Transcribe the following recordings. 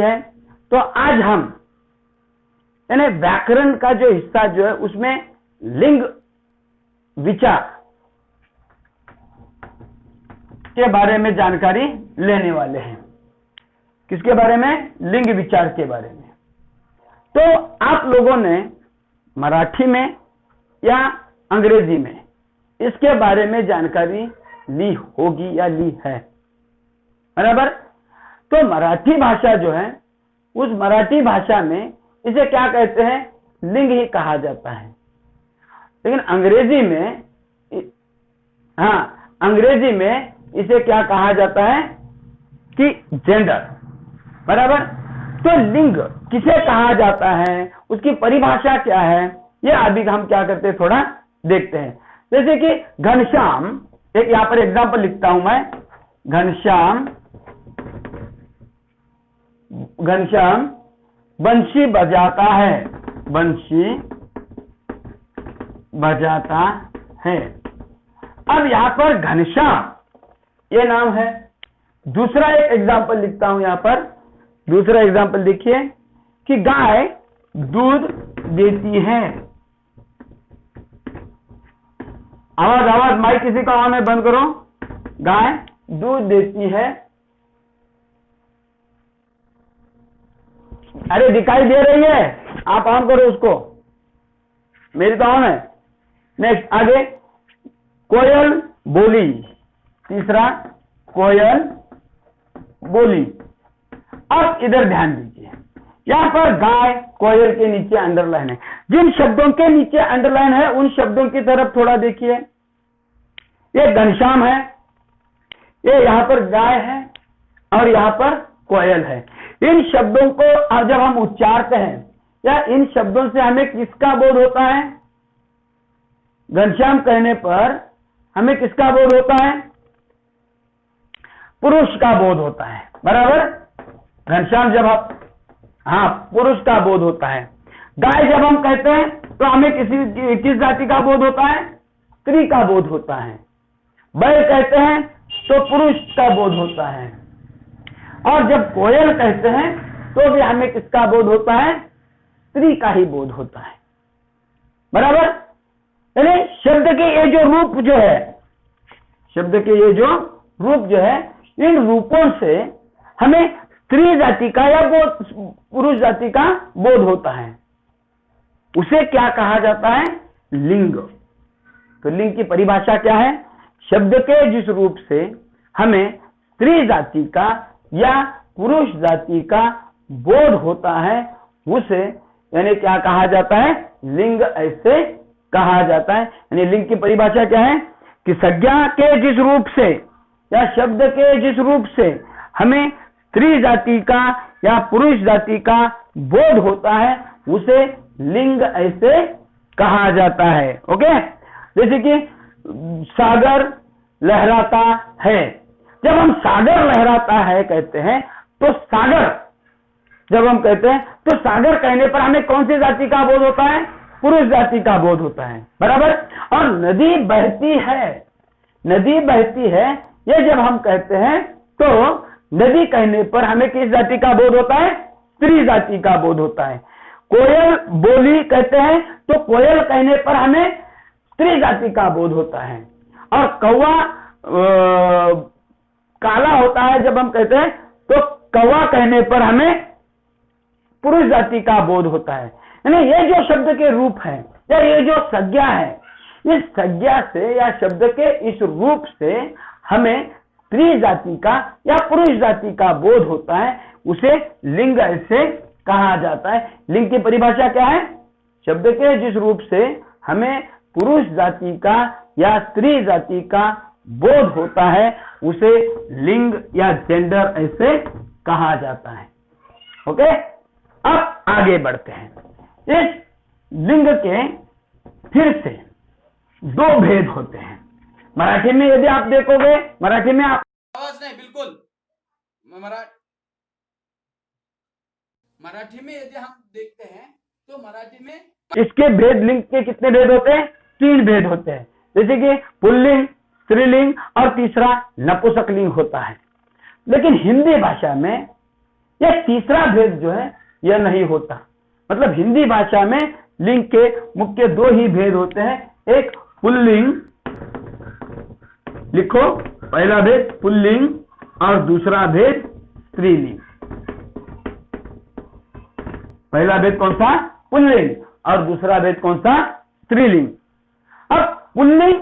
है। तो आज हम यानी व्याकरण का जो हिस्सा जो है उसमें लिंग विचार के बारे में जानकारी लेने वाले हैं। किसके बारे में? लिंग विचार के बारे में। तो आप लोगों ने मराठी में या अंग्रेजी में इसके बारे में जानकारी ली होगी या ली है, बराबर। तो मराठी भाषा जो है, उस मराठी भाषा में इसे क्या कहते हैं? लिंग ही कहा जाता है। लेकिन अंग्रेजी में, अंग्रेजी में इसे क्या कहा जाता है कि जेंडर, बराबर। तो लिंग किसे कहा जाता है, उसकी परिभाषा क्या है, ये अभी हम क्या करते हैं थोड़ा देखते हैं। जैसे कि घनश्याम, एक यहां पर एग्जांपल लिखता हूं मैं। घनश्याम बंशी बजाता है, बंशी बजाता है। अब यहां पर घनश्याम ये नाम है। दूसरा एक एग्जांपल लिखता हूं यहां पर। दूसरा एग्जांपल देखिए कि गाय दूध देती है। आवाज माइक किसी का ऑन है, बंद करो। गाय दूध देती है। अरे दिखाई दे रही है, आप ऑन करो उसको, मेरी तो ऑन है। नेक्स्ट आगे, कोयल बोली। तीसरा, कोयल बोली। अब इधर ध्यान दीजिए, यहां पर गाय कोयल के नीचे अंडरलाइन है। जिन शब्दों के नीचे अंडरलाइन है उन शब्दों की तरफ थोड़ा देखिए। ये घनश्याम है, ये यहां पर गाय है और यहां पर कोयल है। इन शब्दों को जब हम उच्चारते हैं या इन शब्दों से हमें किसका बोध होता है? घनश्याम कहने पर हमें किसका बोध होता है? पुरुष का बोध होता है, बराबर। घनश्याम जब आप पुरुष का बोध होता है। गाय जब हम कहते हैं तो हमें किस जाति का बोध होता है? स्त्री का बोध होता है। बैल कहते हैं तो पुरुष का बोध होता है। और जब कोयल कहते हैं तो भी हमें किसका बोध होता है? स्त्री का ही बोध होता है, बराबर। यानी शब्द के ये जो रूप जो है, शब्द के ये जो रूप जो है, इन रूपों से हमें स्त्री जाति का या पुरुष जाति का बोध होता है। उसे क्या कहा जाता है? लिंग। तो लिंग की परिभाषा क्या है? शब्द के जिस रूप से हमें स्त्री जाति का या पुरुष जाति का बोध होता है उसे यानी क्या कहा जाता है? लिंग ऐसे कहा जाता है। यानी लिंग की परिभाषा क्या है कि संज्ञा के जिस रूप से या शब्द के जिस रूप से हमें स्त्री जाति का या पुरुष जाति का बोध होता है उसे लिंग ऐसे कहा जाता है। ओके। जैसे कि सागर लहराता है। जब हम सागर लहराता है कहते हैं तो सागर जब हम कहते हैं तो सागर कहने पर हमें कौन सी जाति का बोध होता है? पुरुष जाति का बोध होता है, बराबर। और नदी बहती है, नदी बहती है, ये जब हम कहते हैं तो नदी कहने पर हमें किस जाति का बोध होता है? स्त्री जाति का बोध होता है। कोयल बोली कहते हैं तो कोयल कहने पर हमें स्त्री जाति का बोध होता है। और कौवा काला होता है जब हम कहते हैं तो कौवा कहने पर हमें पुरुष जाति का बोध होता है। यानी ये जो शब्द के रूप है या ये जो संज्ञा है, इस संज्ञा से या शब्द के इस रूप से हमें स्त्री जाति का या पुरुष जाति का बोध होता है, उसे लिंग ऐसे कहा जाता है। लिंग की परिभाषा क्या है? शब्द के जिस रूप से हमें पुरुष जाति का या स्त्री जाति का बोध होता है उसे लिंग या जेंडर ऐसे कहा जाता है। ओके। अब आगे बढ़ते हैं। इस लिंग के फिर से दो भेद होते हैं। मराठी में यदि आप देखोगे, मराठी में आप आवाज नहीं, बिल्कुल मराठी में यदि हम देखते हैं तो मराठी में इसके भेद, लिंग के कितने भेद होते हैं? 3 भेद होते हैं। जैसे कि पुल्लिंग, स्त्रीलिंग और तीसरा नपुंसकलिंग होता है। लेकिन हिंदी भाषा में ये तीसरा भेद जो है यह नहीं होता। मतलब हिंदी भाषा में लिंग के मुख्य दो ही भेद होते हैं, एक पुल्लिंग, लिखो पहला भेद पुल्लिंग और दूसरा भेद स्त्रीलिंग। पहला भेद कौन सा? पुल्लिंग, और दूसरा भेद कौन सा? स्त्रीलिंग। अब पुल्लिंग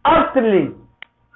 और स्त्रीलिंग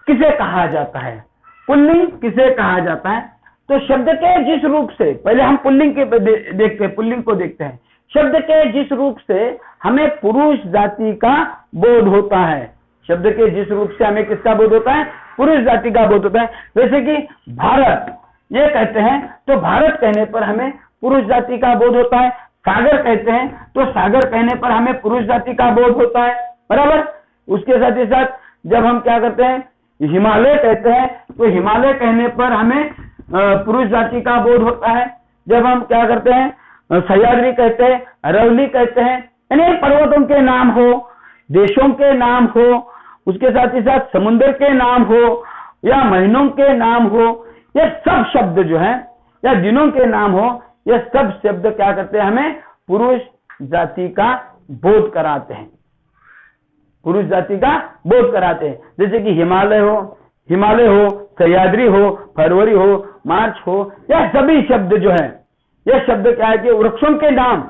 किसे कहा जाता है? पुल्लिंग किसे कहा जाता है? तो शब्द के जिस रूप से, पहले हम पुल्लिंग के देखते हैं, पुल्लिंग को देखते हैं। शब्द के जिस रूप से हमें पुरुष जाति का बोध होता है, शब्द के जिस रूप से हमें किसका बोध होता है? पुरुष जाति का बोध होता है। जैसे कि भारत ये कहते हैं तो भारत कहने पर हमें पुरुष जाति का बोध होता है। सागर कहते हैं तो सागर कहने पर हमें पुरुष जाति का बोध होता है, बराबर। उसके साथ ही साथ जब हम क्या करते हैं, हिमालय कहते हैं तो हिमालय कहने पर हमें पुरुष जाति का बोध होता है। जब हम क्या करते हैं, सह्याद्री कहते हैं, अरवली कहते हैं, यानी पर्वतों के नाम हो, देशों के नाम हो, उसके साथ ही साथ समुद्र के नाम हो या महीनों के नाम हो, ये सब शब्द जो है, या दिनों के नाम हो, ये सब शब्द क्या करते हैं? हमें पुरुष जाति का बोध कराते हैं, पुरुष जाति का बोध कराते हैं। जैसे कि हिमालय हो, सह्याद्री हो, फरवरी हो, मार्च हो, यह सभी शब्द जो है, यह शब्द क्या है कि वृक्षों के नाम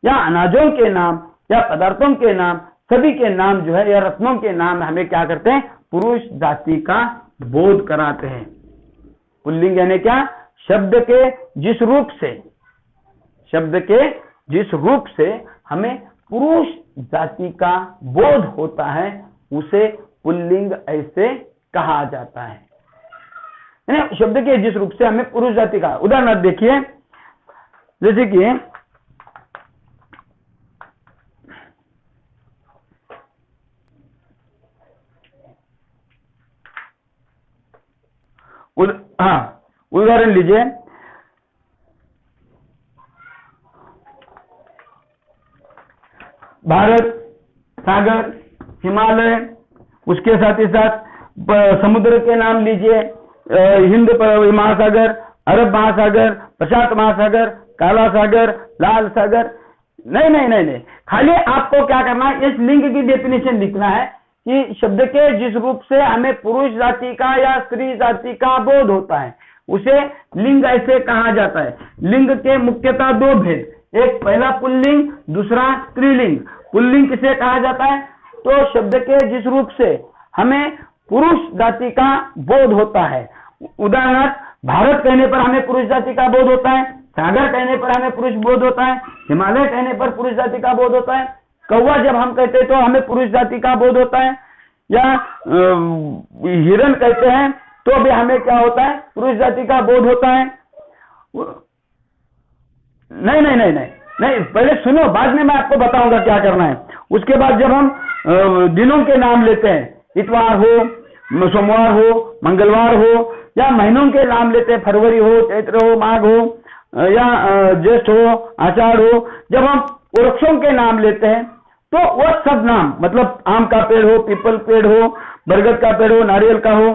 या अनाजों के नाम या पदार्थों के नाम, सभी के नाम जो है या रत्नों के नाम हमें क्या करते हैं? पुरुष जाति का बोध कराते हैं। पुल्लिंग यानी क्या? शब्द के जिस रूप से, शब्द के जिस रूप से हमें पुरुष जाति का बोध होता है उसे पुल्लिंग ऐसे कहा जाता है। यानी शब्द के जिस रूप से हमें पुरुष जाति का, उदाहरण देखिए, जैसे कि उदाहरण लीजिए, भारत, सागर, हिमालय, उसके साथ ही साथ समुद्र के नाम लीजिए, हिंद महासागर, अरब महासागर, प्रशांत महासागर, काला सागर, लाल सागर। नहीं, खाली आपको क्या करना है, इस लिंग की डेफिनेशन लिखना है कि शब्द के जिस रूप से हमें पुरुष जाति का या स्त्री जाति का बोध होता है उसे लिंग ऐसे कहा जाता है। लिंग के मुख्यतः दो भेद, एक पहला पुल्लिंग, दूसरा स्त्रीलिंग। पुल्लिंग किसे कहा जाता है? तो शब्द के जिस रूप से हमें पुरुष जाति का बोध होता है। उदाहरण, भारत कहने पर हमें पुरुष जाति का बोध होता है, सागर कहने पर हमें पुरुष बोध होता है, हिमालय कहने पर पुरुष जाति का बोध होता है, कौवा जब हम कहते हैं तो हमें पुरुष जाति का बोध होता है, या हिरण कहते हैं तो भी हमें क्या होता है? पुरुष जाति का बोध होता है। नहीं, पहले सुनो, बाद में मैं आपको बताऊंगा क्या करना है। उसके बाद जब हम दिनों के नाम लेते हैं, इतवार हो, सोमवार हो, मंगलवार हो, या महीनों के नाम लेते हैं, फरवरी हो, चैत्र हो, माघ हो, या ज्येष्ठ हो, आषाढ़ हो, जब हम वृक्षों के नाम लेते हैं तो वह सब नाम, मतलब आम का पेड़ हो, पीपल पेड़ हो, बरगद का पेड़ हो, नारियल का हो।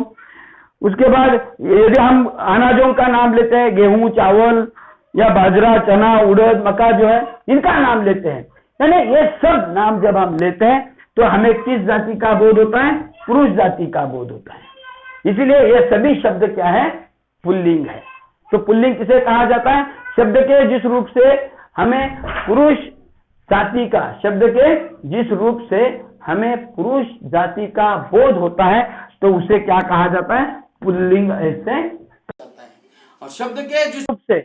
उसके बाद यदि हम अनाजों का नाम लेते हैं, गेहूं, चावल या बाजरा, चना, उड़द, मक्का जो है, इनका नाम लेते हैं, यानी ये सब नाम जब हम लेते हैं तो हमें किस जाति का बोध होता है? पुरुष जाति का बोध होता है। इसीलिए ये सभी शब्द क्या है? पुल्लिंग है। तो पुल्लिंग किसे कहा जाता है? शब्द के जिस रूप से हमें पुरुष जाति का, शब्द के जिस रूप से हमें पुरुष जाति का बोध होता है तो उसे क्या कहा जाता है? पुल्लिंग ऐसे। और शब्द के जिस रूप से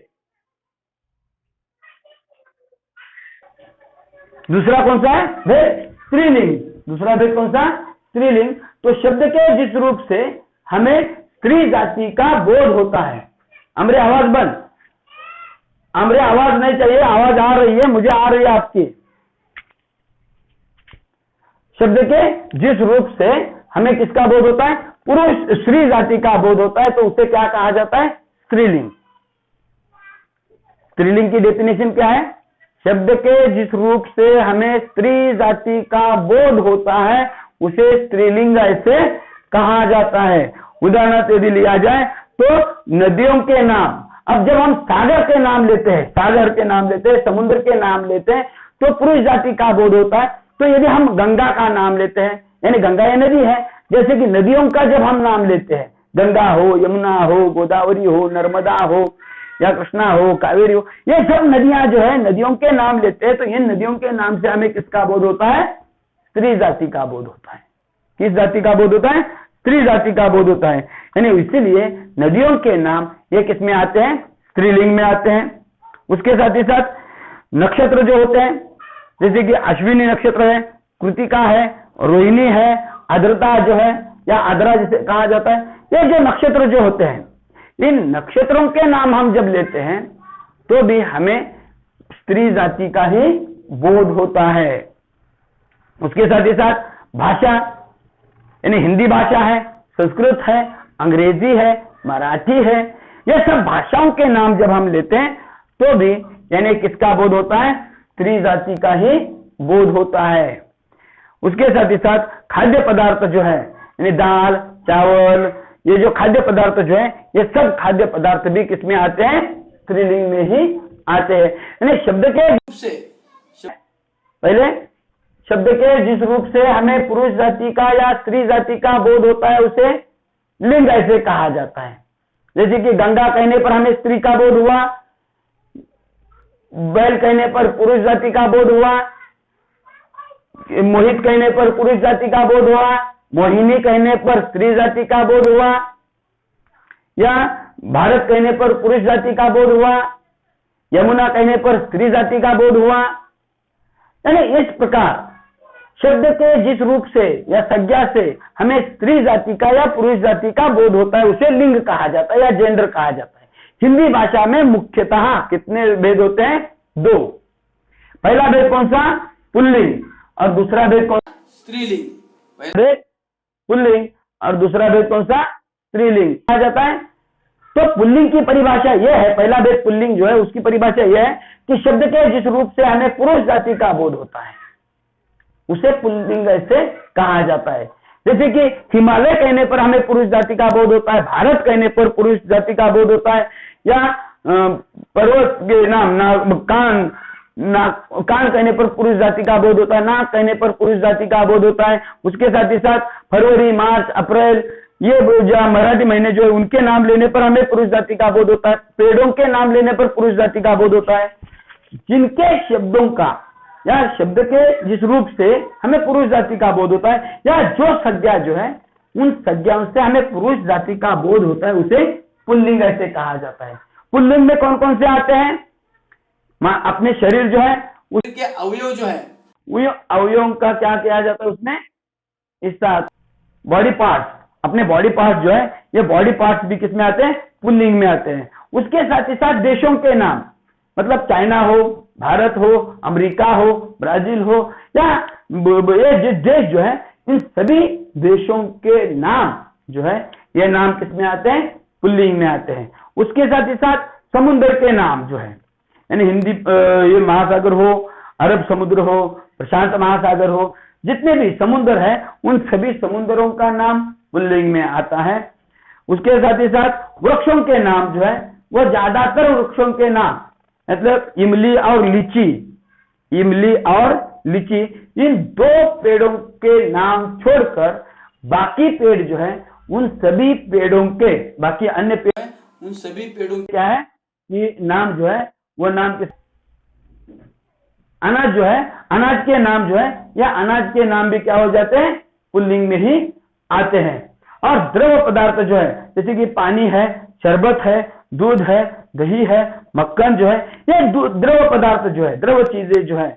दूसरा कौन सा है? भेद स्त्रीलिंग। दूसरा भेद कौन सा? स्त्रीलिंग। तो शब्द के जिस रूप से हमें स्त्री जाति का बोध होता है। हमरे आवाज बंद, हमरे आवाज नहीं चाहिए, आवाज आ रही है, मुझे आ रही है आपकी। शब्द के जिस रूप से हमें किसका बोध होता है? पुरुष स्त्री जाति का बोध होता है तो उसे क्या कहा जाता है? स्त्रीलिंग। स्त्रीलिंग की डेफिनेशन क्या है? शब्द के जिस रूप से हमें स्त्री जाति का बोध होता है उसे स्त्रीलिंग ऐसे कहा जाता है। उदाहरण यदि लिया जाए तो नदियों के नाम, अब जब हम सागर के नाम लेते हैं, सागर के नाम लेते हैं, समुद्र के नाम लेते हैं, तो पुरुष जाति का बोध होता है। तो यदि हम गंगा का नाम लेते हैं, यानी गंगा ये नदी है, जैसे कि नदियों का जब हम नाम लेते हैं, गंगा हो, यमुना हो, गोदावरी हो, नर्मदा हो, या कृष्णा हो, कावेरी हो, ये सब नदियां जो है, नदियों के नाम लेते हैं, तो इन नदियों के नाम से हमें किसका बोध होता है? स्त्री जाति का बोध होता है। किस जाति का बोध होता है? स्त्री जाति का बोध होता है। यानी इसीलिए नदियों के नाम ये किस में आते हैं? स्त्रीलिंग में आते हैं। उसके साथ ही साथ नक्षत्र जो होते हैं, जैसे कि अश्विनी नक्षत्र है, कृतिका है, रोहिणी है, आद्रता जो है या आद्रा जिसे कहा जाता है, ये जो नक्षत्र जो होते हैं, इन नक्षत्रों के नाम हम जब लेते हैं तो भी हमें स्त्री जाति का ही बोध होता है। उसके साथ ही साथ भाषा, यानी हिंदी भाषा है, संस्कृत है, अंग्रेजी है, मराठी है, ये सब भाषाओं के नाम जब हम लेते हैं तो भी यानी किसका बोध होता है? स्त्री जाति का ही बोध होता है। उसके साथ ही साथ खाद्य पदार्थ जो है, यानी दाल, चावल, ये जो खाद्य पदार्थ जो है, ये सब खाद्य पदार्थ भी किसमें आते हैं? स्त्रीलिंग में ही आते हैं। यानी शब्द के रूप से पहले शब्द के जिस रूप से हमें पुरुष जाति का या स्त्री जाति का बोध होता है उसे लिंग ऐसे कहा जाता है। जैसे कि गंगा कहने पर हमें स्त्री का बोध हुआ, बैल कहने पर पुरुष जाति का बोध हुआ, मोहित कहने पर पुरुष जाति का बोध हुआ, मोहिनी कहने पर स्त्री जाति का बोध हुआ, या भारत कहने पर पुरुष जाति का बोध हुआ, यमुना कहने पर स्त्री जाति का बोध हुआ। यानी इस प्रकार शब्द के जिस रूप से या संज्ञा से हमें स्त्री जाति का या पुरुष जाति का बोध होता है उसे लिंग कहा जाता है या जेंडर कहा जाता है। हिंदी भाषा में मुख्यतः कितने भेद होते हैं? 2। पहला भेद कौन सा? पुल्लिंग। और दूसरा भेद कौन? स्त्रीलिंग। भेद पुल्लिंग और दूसरा भेद कौन सा? स्त्रीलिंग कहा जाता है। तो पुल्लिंग की परिभाषा यह है, पहला भेद पुल्लिंग जो है उसकी परिभाषा यह है कि शब्द के जिस रूप से हमें पुरुष जाति का बोध होता है उसे पुल्लिंग ऐसे कहा जाता है। जैसे कि हिमालय कहने पर हमें पुरुष जाति का बोध होता है, भारत कहने पर पुरुष जाति का बोध होता है, या पर्वत के नाम कान कहने पर पुरुष जाति का बोध होता है, नाक कहने पर पुरुष जाति का बोध होता है। उसके साथ ही साथ फरवरी, मार्च, अप्रैल, ये जो मराठी महीने जो है उनके नाम लेने पर हमें पुरुष जाति का बोध होता है। पेड़ों के नाम लेने पर पुरुष जाति का बोध होता है। जिनके शब्दों का या शब्द के जिस रूप से हमें पुरुष जाति का बोध होता है या जो संज्ञा जो है उन संज्ञाओं से हमें पुरुष जाति का बोध होता है उसे पुल्लिंग ऐसे कहा जाता है। पुल्लिंग में कौन कौन से आते हैं? अपने शरीर जो है उसके अवयव जो है, अवयवों का क्या किया जाता है उसमें? इसका बॉडी पार्ट्स, अपने बॉडी पार्ट्स जो है ये बॉडी पार्ट्स भी किसमें आते हैं? पुल्लिंग में आते हैं। उसके साथ ही साथ देशों के नाम, मतलब चाइना हो, भारत हो, अमेरिका हो, ब्राजील हो, या ये देश जो है इन सभी देशों के नाम जो है ये नाम किसमें आते हैं? पुल्लिंग में आते हैं। उसके साथ ही साथ समुद्र के नाम जो है, यानी हिंदी ये महासागर हो, अरब समुद्र हो, प्रशांत महासागर हो, जितने भी समुद्र है उन सभी समुद्रों का नाम पुल्लिंग में आता है। उसके साथ ही साथ वृक्षों के नाम जो है वो ज्यादातर वृक्षों के नाम, मतलब इमली और लीची, इमली और लीची, इन 2 पेड़ों के नाम छोड़कर बाकी पेड़ जो है उन सभी पेड़ों के, बाकी अन्य पेड़ उन सभी पेड़ों क्या है कि नाम जो है वो नाम किस अनाज जो है, अनाज के नाम जो है या अनाज के नाम भी क्या हो जाते हैं? पुल्लिंग में ही आते हैं। और द्रव पदार्थ जो है जैसे कि पानी है, शरबत है, दूध है, दही है, मक्खन जो है, ये द्रव पदार्थ जो है, द्रव चीजें जो है,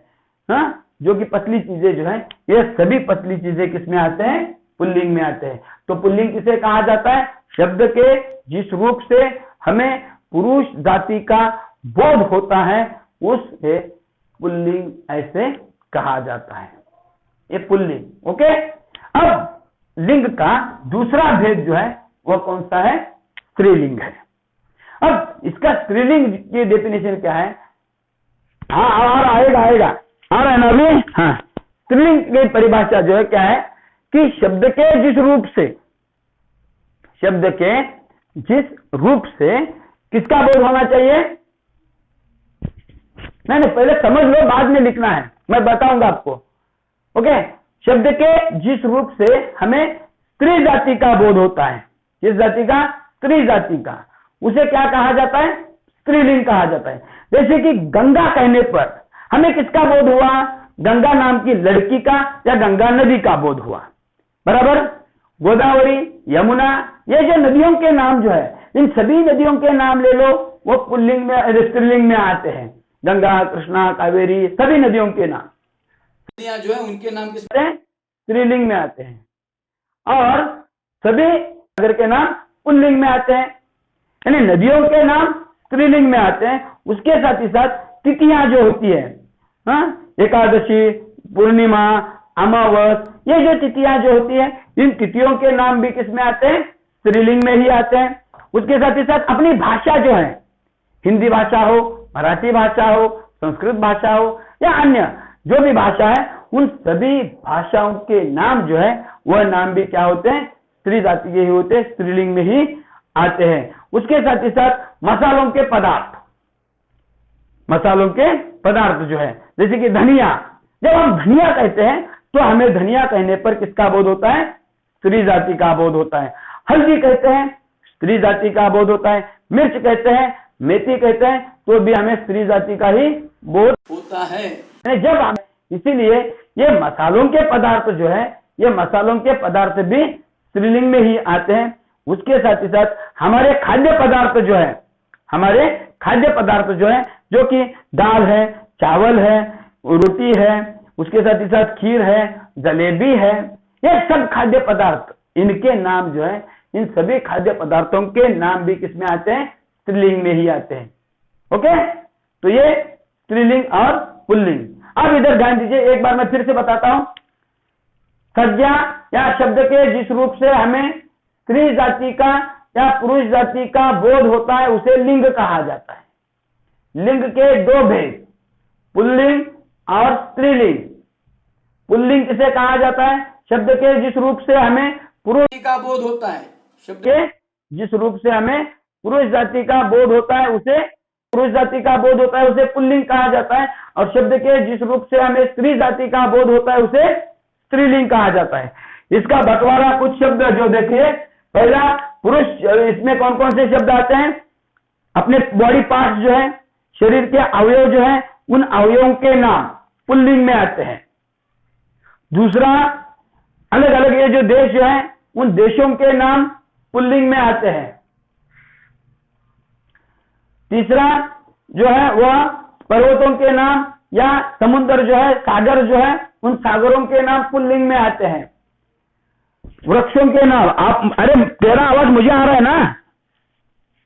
हाँ, जो कि पतली चीजें जो है, ये सभी पतली चीजें किसमें आते हैं? पुल्लिंग में आते हैं। तो पुल्लिंग किसे कहा जाता है? शब्द के जिस रूप से हमें पुरुष जाति का बोध होता है उसे पुल्लिंग ऐसे कहा जाता है। ये पुल्लिंग। ओके। अब लिंग का दूसरा भेद जो है वह कौन सा है? स्त्रीलिंग है। अब इसका स्त्रीलिंग की डेफिनेशन क्या है? हाँ, और आएगा आ रहा है ना अभी? हाँ, स्त्रीलिंग की परिभाषा जो है क्या है कि शब्द के जिस रूप से किसका बोध होना चाहिए? नहीं, पहले समझ लो, बाद में लिखना है, मैं बताऊंगा आपको। ओके, शब्द के जिस रूप से हमें स्त्री जाति का बोध होता है, किस जाति का? स्त्री जाति का, उसे क्या कहा जाता है? स्त्रीलिंग कहा जाता है। जैसे कि गंगा कहने पर हमें किसका बोध हुआ? गंगा नाम की लड़की का या गंगा नदी का बोध हुआ, बराबर। गोदावरी, यमुना, ये जो नदियों के नाम जो है, इन सभी नदियों के नाम ले लो, वो पुल्लिंग में, स्त्रीलिंग में आते हैं। गंगा, कृष्णा, कावेरी, सभी नदियों के नाम नदियां जो है उनके नाम किस? स्त्रीलिंग में आते हैं, और सभी सागर के नाम पुल्लिंग में आते हैं, यानी नदियों के नाम स्त्रीलिंग में आते हैं। उसके साथ ही साथ तिथियां जो होती है, एकादशी, पूर्णिमा, अमावस, ये जो तिथियां जो होती है, इन तिथियों के नाम भी किसमें आते हैं? स्त्रीलिंग में ही आते हैं। उसके साथ ही साथ अपनी भाषा जो है, हिंदी भाषा हो, मराठी भाषा हो, संस्कृत भाषा हो या अन्य जो भी भाषा है, उन सभी भाषाओं के नाम जो है वह नाम भी क्या होते हैं? स्त्री जाति के ही होते हैं, स्त्रीलिंग में ही आते हैं। उसके साथ ही साथ मसालों के पदार्थ, मसालों के पदार्थ जो है, जैसे कि धनिया, जब हम धनिया कहते हैं तो हमें धनिया कहने पर किसका बोध होता है? स्त्री जाति का बोध होता है। हल्दी कहते हैं, स्त्री जाति का बोध होता है। मिर्च कहते हैं, मेथी कहते हैं, तो भी हमें स्त्री जाति का ही बोध होता है। जब हम, इसीलिए ये मसालों के पदार्थ जो है, ये मसालों के पदार्थ भी स्त्रीलिंग में ही आते हैं। उसके साथ ही साथ हमारे खाद्य पदार्थ जो है, हमारे खाद्य पदार्थ जो है, जो कि दाल है, चावल है, रोटी है, उसके साथ ही साथ खीर है, जलेबी है, ये सब खाद्य पदार्थ, इनके नाम जो है, इन सभी खाद्य पदार्थों के नाम भी किसमें आते हैं? स्त्रीलिंग में ही आते हैं। ओके, तो ये स्त्रीलिंग और पुल्लिंग। अब इधर ध्यान दीजिए, एक बार मैं फिर से बताता हूं। संज्ञा या शब्द के जिस रूप से हमें स्त्री जाति का या पुरुष जाति का बोध होता है, उसे लिंग कहा जाता है। लिंग के दो भेद, पुल्लिंग और स्त्रीलिंग। पुल्लिंग किसे कहा जाता है? शब्द के जिस रूप से हमें पुरुष का बोध होता है, शब्द के जिस रूप से हमें पुरुष जाति का बोध होता है, उसे पुरुष जाति का बोध होता है, उसे पुल्लिंग कहा जाता है। और शब्द के जिस रूप से हमें स्त्री जाति का बोध होता है, उसे स्त्रीलिंग कहा जाता है। इसका बंटवारा कुछ शब्द जो देखिए, पहला पुरुष, इसमें कौन कौन से शब्द आते हैं? अपने बॉडी पार्ट जो है, शरीर के अवयव जो है, उन अवयवों के नाम पुल्लिंग में आते हैं। दूसरा, अलग अलग ये जो देश जो है, उन देशों के नाम पुल्लिंग में आते हैं। तीसरा जो है वह पर्वतों के नाम या समुद्र जो है, सागर जो है, उन सागरों के नाम पुल्लिंग में आते हैं। वृक्षों के नाम, आप, अरे तेरा आवाज मुझे आ रहा है ना,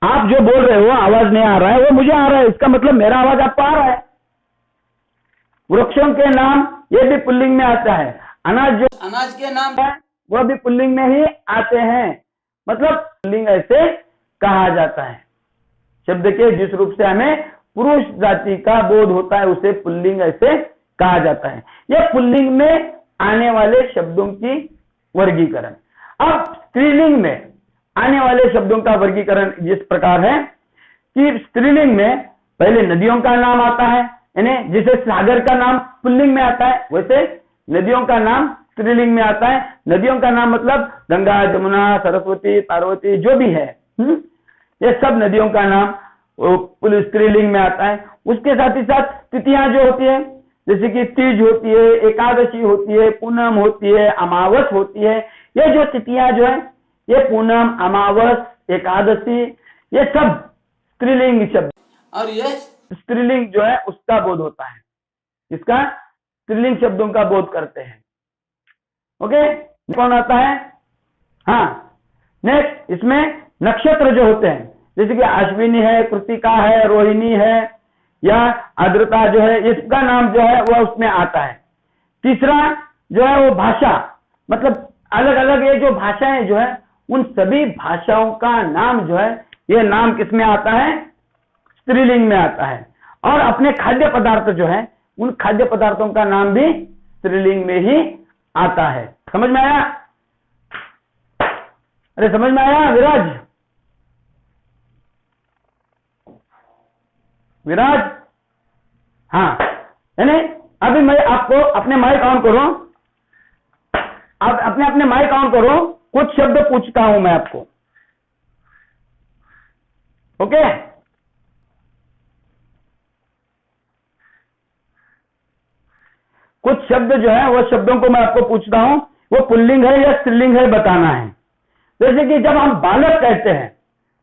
आप जो बोल रहे हो आवाज नहीं आ रहा है, वो मुझे आ रहा है, इसका मतलब मेरा आवाज आपको आ रहा है। वृक्षों के नाम ये भी पुल्लिंग में आता है। अनाज जो, अनाज के नाम है वह भी पुल्लिंग में ही आते हैं। मतलब पुल्लिंग ऐसे कहा जाता है। शब्द के जिस रूप से हमें पुरुष जाति का बोध होता है, उसे पुल्लिंग ऐसे कहा जाता है। यह पुल्लिंग में आने वाले शब्दों की वर्गीकरण। अब स्त्रीलिंग में आने वाले शब्दों का वर्गीकरण जिस प्रकार है कि स्त्रीलिंग में पहले नदियों का नाम आता है, यानी जैसे सागर का नाम पुल्लिंग में आता है, वैसे नदियों का नाम स्त्रीलिंग में आता है। नदियों का नाम मतलब गंगा, जमुना, सरस्वती, पार्वती, जो भी है, ये सब नदियों का नाम स्त्रीलिंग में आता है। उसके साथ ही साथ तिथियां जो होती है, जैसे कि तीज होती है, एकादशी होती है, पूनम होती है, अमावस होती है, ये जो तिथियां जो है, ये पूनम, अमावस, एकादशी, ये सब स्त्रीलिंग शब्द, और यह स्त्रीलिंग जो है उसका बोध होता है। इसका स्त्रीलिंग शब्दों का बोध करते हैं। ओके, कौन आता है? हाँ, नेक्स्ट इसमें नक्षत्र जो होते हैं, जैसे कि अश्विनी है, कृतिका है, रोहिणी है या आर्द्रता जो है, इसका नाम जो है वह उसमें आता है। तीसरा जो है वो भाषा, मतलब अलग अलग ये जो भाषाएं जो है, उन सभी भाषाओं का नाम जो है, ये नाम किसमें आता है? स्त्रीलिंग में आता है। और अपने खाद्य पदार्थ जो है, उन खाद्य पदार्थों का नाम भी स्त्रीलिंग में ही आता है। समझ में आया? अरे समझ में आया विराज? विराज। हाँ, यानी अभी मैं आपको अपने माइक ऑन करो, आप अपने माइक ऑन करो, कुछ शब्द पूछता हूं मैं आपको। ओके, कुछ शब्द जो है वो शब्दों को मैं आपको पूछता हूं, वो पुल्लिंग है या स्त्रीलिंग है बताना है। जैसे कि जब हम बालक कहते हैं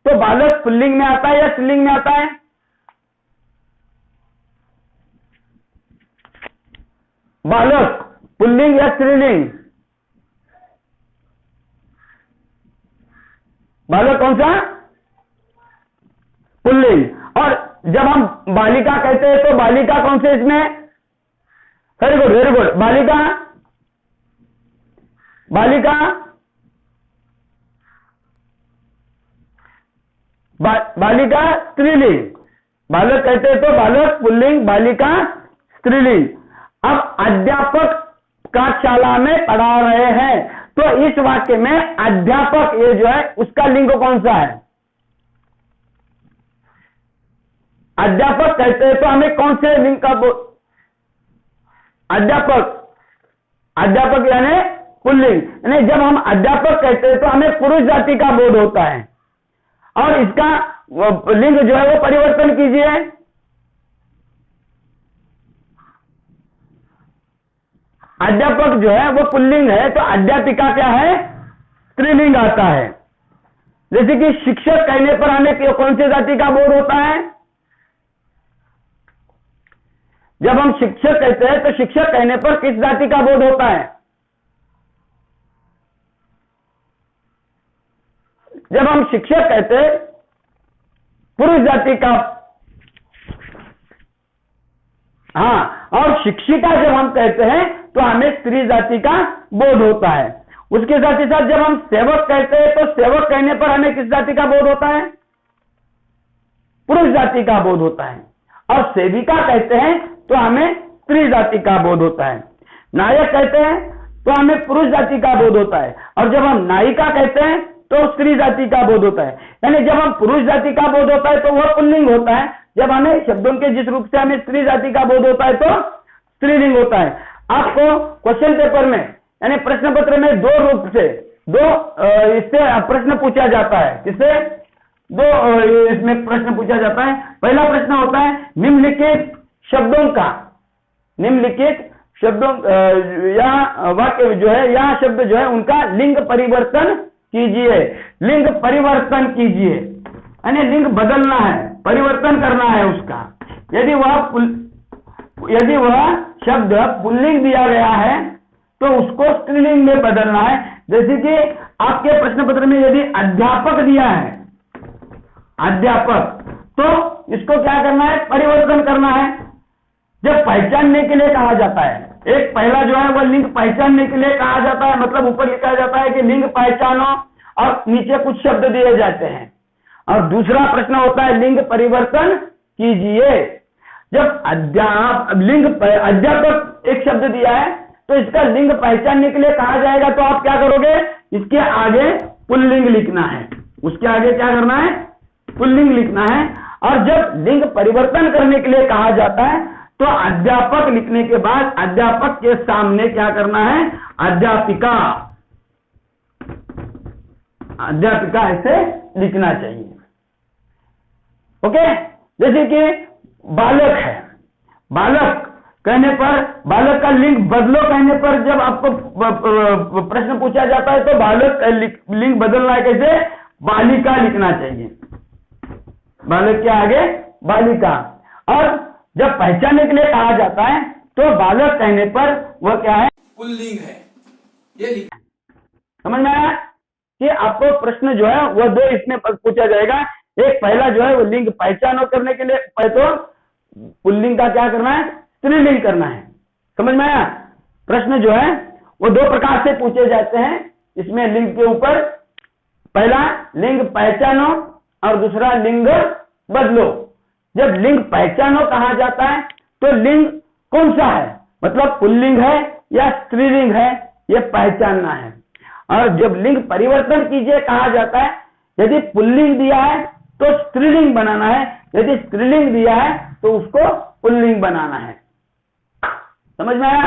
तो बालक पुल्लिंग में आता है या स्त्रीलिंग में आता है? बालक पुल्लिंग या स्त्रीलिंग? बालक कौन सा? पुल्लिंग। और जब हम बालिका कहते हैं तो बालिका कौन से इसमें? Very good, very good. बालिका, बालिका, बालिका स्त्रीलिंग। बालक कहते हैं तो बालक पुल्लिंग, बालिका स्त्रीलिंग। अब अध्यापक का शाला में पढ़ा रहे हैं, तो इस वाक्य में अध्यापक ये जो है उसका लिंग कौन सा है? अध्यापक कहते हैं तो हमें कौन से लिंग का अध्यापक, अध्यापक यानी पुल्लिंग। यानी जब हम अध्यापक कहते हैं तो हमें पुरुष जाति का बोध होता है, और इसका लिंग जो है वो परिवर्तन कीजिए। अध्यापक जो है वो पुल्लिंग है, तो अध्यापिका क्या है? स्त्रीलिंग आता है। जैसे कि शिक्षक कहने पर हमें कौन सी जाति का बोध होता है? जब हम शिक्षक कहते हैं तो शिक्षक कहने पर किस जाति का बोध होता है? जब हम शिक्षक कहते हैं पुरुष जाति का। हाँ, और शिक्षिका जब हम कहते हैं तो हमें स्त्री जाति का बोध होता है। उसके साथ ही साथ जब हम सेवक कहते हैं तो सेवक कहने पर हमें किस जाति का बोध होता है? पुरुष जाति का बोध होता है। और सेविका कहते हैं तो हमें स्त्री जाति का बोध होता है। नायक कहते हैं तो हमें पुरुष जाति का बोध होता है, और जब हम नायिका कहते हैं तो स्त्री जाति का बोध होता है। यानी जब हम पुरुष जाति का बोध होता है तो वह पुल्लिंग होता है, जब हमें शब्दों के जिस रूप से हमें स्त्री जाति का बोध होता है तो स्त्रीलिंग होता है। आपको क्वेश्चन पेपर में यानी प्रश्न पत्र में दो रूप से इससे प्रश्न पूछा जाता है। किससे? दो इसमें प्रश्न पूछा जाता है। पहला प्रश्न होता है निम्नलिखित शब्दों का, निम्नलिखित शब्दों या वाक्य जो है या शब्द जो है उनका लिंग परिवर्तन कीजिए। लिंग परिवर्तन कीजिए यानी लिंग बदलना है, परिवर्तन करना है उसका। यदि वह शब्द पुल्लिंग दिया गया है तो उसको स्त्रीलिंग में बदलना है। जैसे कि आपके प्रश्न पत्र में यदि अध्यापक दिया है, अध्यापक, तो इसको क्या करना है? परिवर्तन करना है। जब पहचानने के लिए कहा जाता है, एक पहला जो है वह लिंग पहचानने के लिए कहा जाता है, मतलब ऊपर लिखा जाता है कि लिंग पहचानो, और नीचे कुछ शब्द दिए जाते हैं। और दूसरा प्रश्न होता है लिंग परिवर्तन कीजिए। जब अध्यापक एक शब्द दिया है तो इसका लिंग पहचानने के लिए कहा जाएगा, तो आप क्या करोगे? इसके आगे पुल्लिंग लिखना है। उसके आगे क्या करना है? पुल्लिंग लिखना है। और जब लिंग परिवर्तन करने के लिए कहा जाता है तो अध्यापक लिखने के बाद अध्यापक के सामने क्या करना है? अध्यापिका, अध्यापिका ऐसे लिखना चाहिए। ओके, जैसे कि बालक है, बालक कहने पर बालक का लिंग बदलो कहने पर जब आपको प्रश्न पूछा जाता है तो बालक लिंग बदलना है कैसे? बालिका लिखना चाहिए, बालक के आगे बालिका। और जब पहचानने के लिए कहा जाता है तो बालक कहने पर वह क्या है? पुल्लिंग है। ये समझ में आया कि आपको प्रश्न जो है वह दो इसमें पूछा जाएगा। एक पहला जो है वो लिंग पहचानो करने के लिए तो पुल्लिंग का क्या करना है? स्त्रीलिंग करना है। समझ में आया? प्रश्न जो है वो दो प्रकार से पूछे जाते हैं इसमें लिंग के ऊपर। पहला लिंग पहचानो और दूसरा लिंग बदलो। जब लिंग पहचानो कहा जाता है तो लिंग कौन सा है, मतलब पुल्लिंग है या स्त्रीलिंग है, यह पहचानना है। और जब लिंग परिवर्तन कीजिए कहा जाता है, यदि पुल्लिंग दिया है तो स्त्रीलिंग बनाना है। यदि स्त्रीलिंग दिया है तो उसको पुल्लिंग बनाना है। समझ में आया?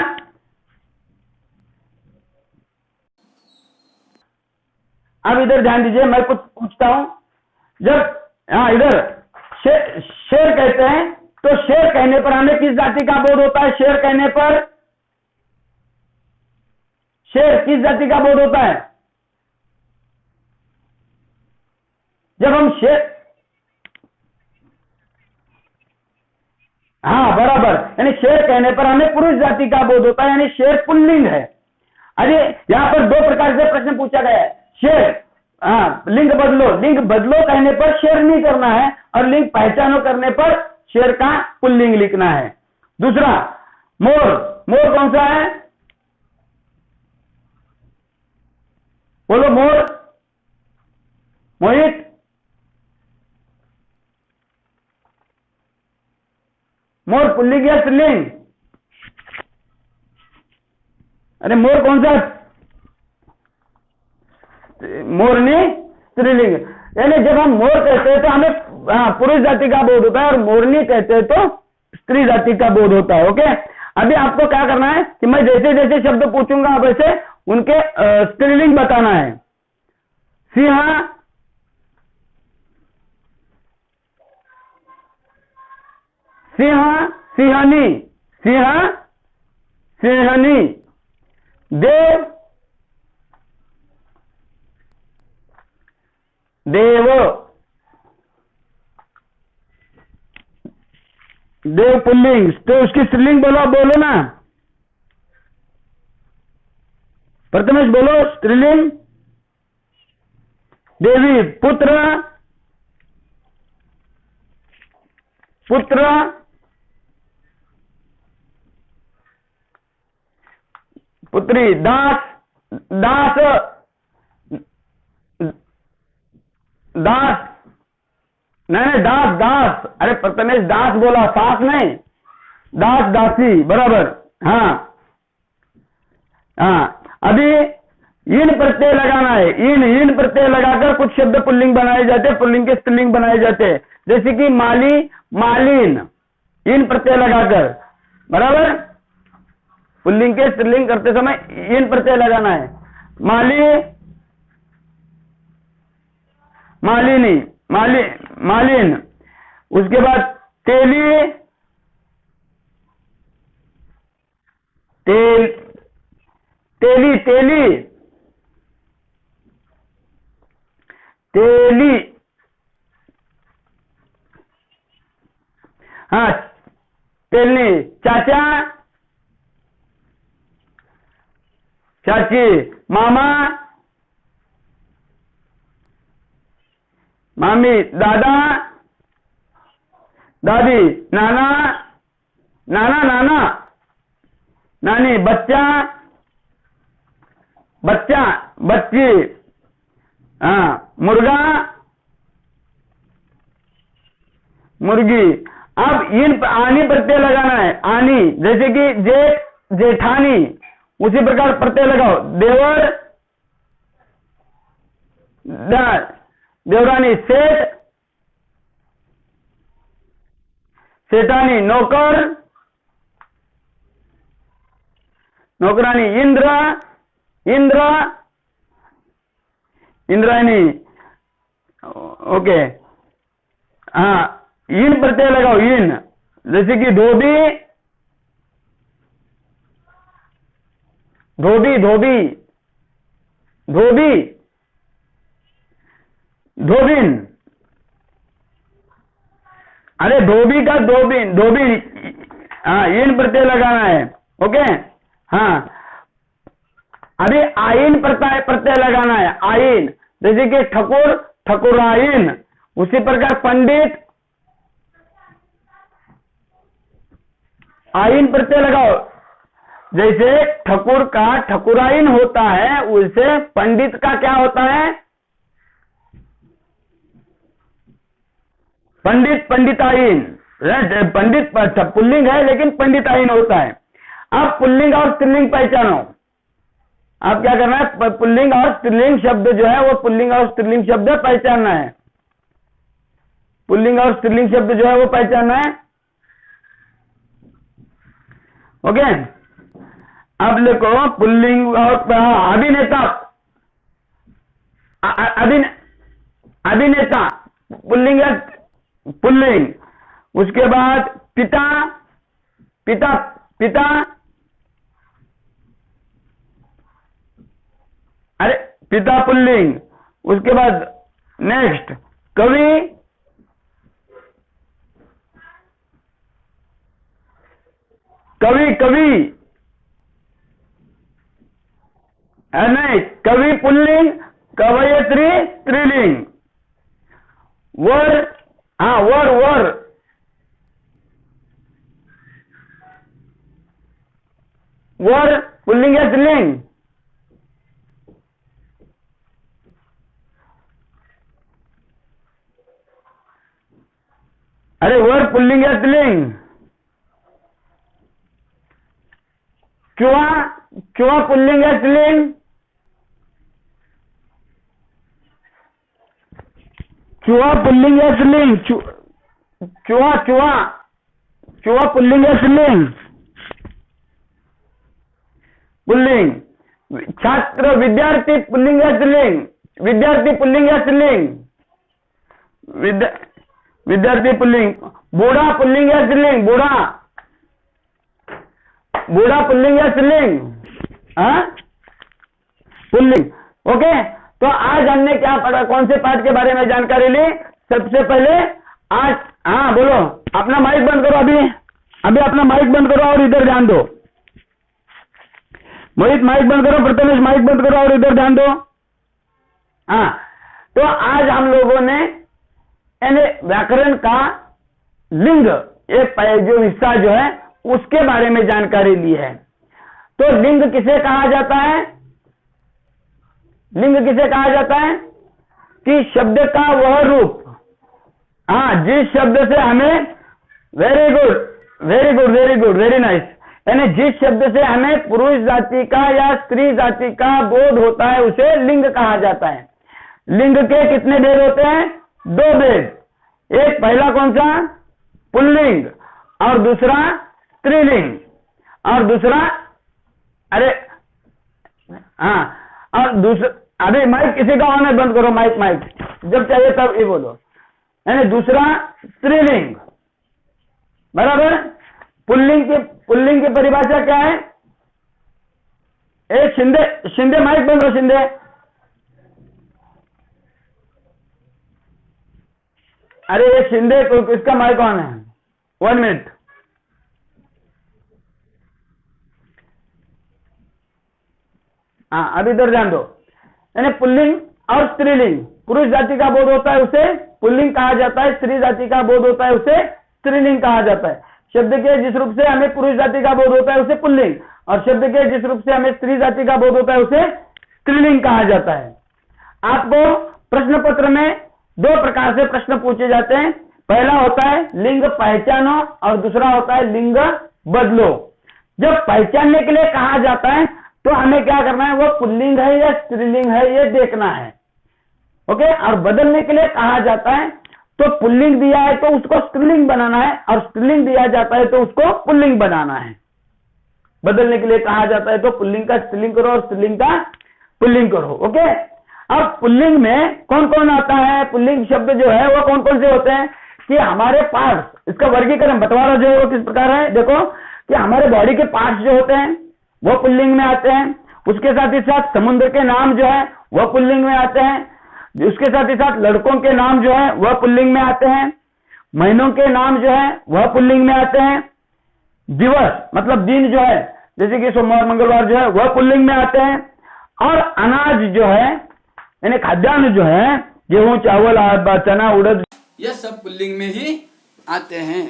अब इधर ध्यान दीजिए, मैं कुछ पूछता हूं। जब इधर शेर कहते हैं तो शेर कहने पर हमें किस जाति का बोध होता है? शेर कहने पर शेर किस जाति का बोध होता है? जब हम शेर, हाँ बराबर, यानी शेर कहने पर हमें पुरुष जाति का बोध होता है, यानी शेर पुल्लिंग है। अरे यहां पर दो प्रकार से प्रश्न पूछा गया है। शेर, लिंग बदलो, लिंग बदलो कहने पर शेर नहीं करना है, और लिंग पहचानो करने पर शेर का पुल्लिंग लिखना है। दूसरा, मोर, मोर कौन सा है? बोलो मोर। मोहित, मोर पुल्लिंग या स्त्रीलिंग? अरे मोर कौन सा? मोरनी स्त्रीलिंग। यानी जब हम मोर कहते हैं तो हमें पुरुष जाति का बोध होता है, और मोरनी कहते हैं तो स्त्री जाति का बोध होता है। ओके, अभी आपको क्या करना है कि मैं जैसे जैसे शब्द पूछूंगा आप वैसे उनके स्त्रीलिंग बताना है। सिंह, सिंह, सिंहनी, सिंह, सिंहनी। देव, देव, देव पुल्लिंग। तो उसकी स्त्रीलिंग बोलो, बोलो ना प्रथमेश, बोलो स्त्रीलिंग। देवी। पुत्र, पुत्र, पुत्री। दास, दास, दास, नहीं दास, दास। अरे प्रथमेश दास बोला, सास नहीं, दास, दासी, बराबर। हाँ हाँ, अभी इन प्रत्यय लगाना है। इन प्रत्यय लगाकर कुछ शब्द पुल्लिंग बनाए जाते हैं, पुल्लिंग के स्त्रीलिंग बनाए जाते हैं। जैसे कि माली, मालिन, इन प्रत्यय लगाकर, बराबर। पुल्लिंग के स्त्रीलिंग करते समय इन प्रत्यय लगाना है। माली, मालिनी, मालिन। उसके बाद तेली, तेली, तेली, तेली। हाँ, तेलनी। चाचा, चाची। मामा, मामी। दादा, दादी। नाना, नाना, नाना, नानी। बच्चा, बच्चा, बच्ची। हाँ, मुर्गा, मुर्गी। अब इन आनी प्रत्यय लगाना है। आनी, जैसे कि जेठ, जेठानी, उसी प्रकार प्रत्यय लगाओ। देवर, देवरानी। सेठ, सेठानी। नौकर, नौकरानी। इंद्र, इंद्र, इंद्रायणी। ओके, हाँ, इन प्रत्यय लगाओ। इन, जैसे कि धोबी, धोबी, धोबी, धोबी, धोबिन। अरे धोबी का धोबिन, धोबी। हाँ, इन प्रत्यय लगाना है। ओके, हाँ, अभी आइन प्रत्यय लगाना है। आइन, जैसे कि ठकुर, ठकुराइन। उसी प्रकार पंडित, आइन प्रत्यय लगाओ। जैसे ठकुर का ठकुराइन होता है, उसे पंडित का क्या होता है? पंडित, पंडिताइन। पंडित पुल्लिंग है लेकिन पंडिताइन होता है। अब पुल्लिंग और स्त्रीलिंग पहचानो। आप क्या करना है? पुल्लिंग और स्त्रीलिंग शब्द जो है वो पुल्लिंग और स्त्रीलिंग शब्द पहचानना है। पुल्लिंग और स्त्रीलिंग शब्द जो है वो पहचानना है। ओके, अब देखो पुल्लिंग और अभिनेता, अभिनेता पुल्लिंग है, पुल्लिंग। उसके बाद पिता, पिता, पिता, अरे पिता पुल्लिंग। उसके बाद नेक्स्ट कवि, कवि, कवि, नहीं, कवि पुल्लिंग, कवयित्री स्त्रीलिंग। वर, हाँ वर, वर, वर पुल्लिंग या स्त्रीलिंग? अरे वर पुल्लिंग या स्त्रीलिंग? चुहा, चुहा पुल्लिंग या स्त्रीलिंग? चुहा पुल्लिंग या स्त्रीलिंग? चुहा, चुहा, चुहा पुल्लिंग या स्त्रीलिंग? पुल्लिंग। छात्र, विद्यार्थी पुल्लिंग या स्त्रीलिंग? विद्यार्थी पुल्लिंग या स्त्रीलिंग? विद्यार्थी पुल्लिंग। बूढ़ा पुल्लिंग या स्त्रीलिंग? बूढ़ा, बूढ़ा पुल्लिंग या स्त्रीलिंग? पुल्लिंग। ओके, तो आज हमने क्या पढ़ा, कौन से पाठ के बारे में जानकारी ली? सबसे पहले आज, हाँ बोलो, अपना माइक बंद करो, अभी अपना माइक बंद करो और इधर ध्यान दो। मोहित माइक बंद करो, प्रथमेश माइक बंद करो और इधर ध्यान दो। हाँ, तो आज हम लोगों ने व्याकरण का लिंग, एक जो हिस्सा जो है उसके बारे में जानकारी ली है। तो लिंग किसे कहा जाता है? लिंग किसे कहा जाता है? कि शब्द का वह रूप, हाँ, जिस शब्द से हमें, very good, very good, very good, very nice, यानी जिस शब्द से हमें पुरुष जाति का या स्त्री जाति का बोध होता है उसे लिंग कहा जाता है। लिंग के कितने भेद होते हैं? दो भेद। एक पहला कौन सा? पुल्लिंग, और दूसरा स्त्रीलिंग, और दूसरा, अरे हाँ, और दूसरा, अभी माइक किसी का ऑन है, बंद करो माइक, माइक जब चाहिए तब ये बोलो। यानी दूसरा स्त्रीलिंग, बराबर। पुल्लिंग की परिभाषा क्या है? एक शिंदे, शिंदे माइक बंद करो, शिंदे। अरे ये शिंदे को, इसका माइक ऑन है, 1 मिनट। हाँ, अभी इधर ध्यान दो। यानी पुल्लिंग और स्त्रीलिंग, पुरुष जाति का बोध होता है उसे पुल्लिंग कहा जाता है, स्त्री जाति का बोध होता है उसे स्त्रीलिंग कहा जाता है। शब्द के जिस रूप से हमें पुरुष जाति का बोध होता है उसे पुल्लिंग, और शब्द के जिस रूप से हमें स्त्री जाति का बोध होता है उसे स्त्रीलिंग कहा जाता है। आपको प्रश्न पत्र में 2 प्रकार से प्रश्न पूछे जाते हैं। पहला होता है लिंग पहचानो, और दूसरा होता है लिंग बदलो। जब पहचानने के लिए कहा जाता है तो हमें क्या करना है, वो पुल्लिंग है या स्त्रीलिंग है ये देखना है। ओके, और बदलने के लिए कहा जाता है तो पुल्लिंग दिया है तो उसको स्त्रीलिंग बनाना है, और स्त्रीलिंग दिया जाता है तो उसको पुल्लिंग बनाना है। बदलने के लिए कहा जाता है तो पुल्लिंग का स्त्रीलिंग करो और स्त्रीलिंग का पुल्लिंग करो। ओके, अब पुल्लिंग में कौन कौन आता है? पुल्लिंग शब्द जो है वो कौन कौन से होते हैं कि हमारे पार्ट्स, इसका वर्गीकरण बंटवारा जो है वो किस प्रकार है? देखो कि हमारे बॉडी के पार्ट्स जो होते हैं वो पुल्लिंग में आते हैं। उसके साथ ही साथ समुद्र के नाम जो है वह पुल्लिंग में आते हैं। उसके साथ ही साथ लड़कों के नाम जो है वह पुल्लिंग में आते हैं। महीनों के नाम जो है वह पुल्लिंग में आते हैं। दिवस मतलब दिन जो है, जैसे कि सोमवार मंगलवार जो है वह पुल्लिंग में आते हैं। और अनाज जो है यानी खाद्यान्न जो है, गेहूं, चावल, चना, उड़द, यह सब पुल्लिंग में ही आते हैं।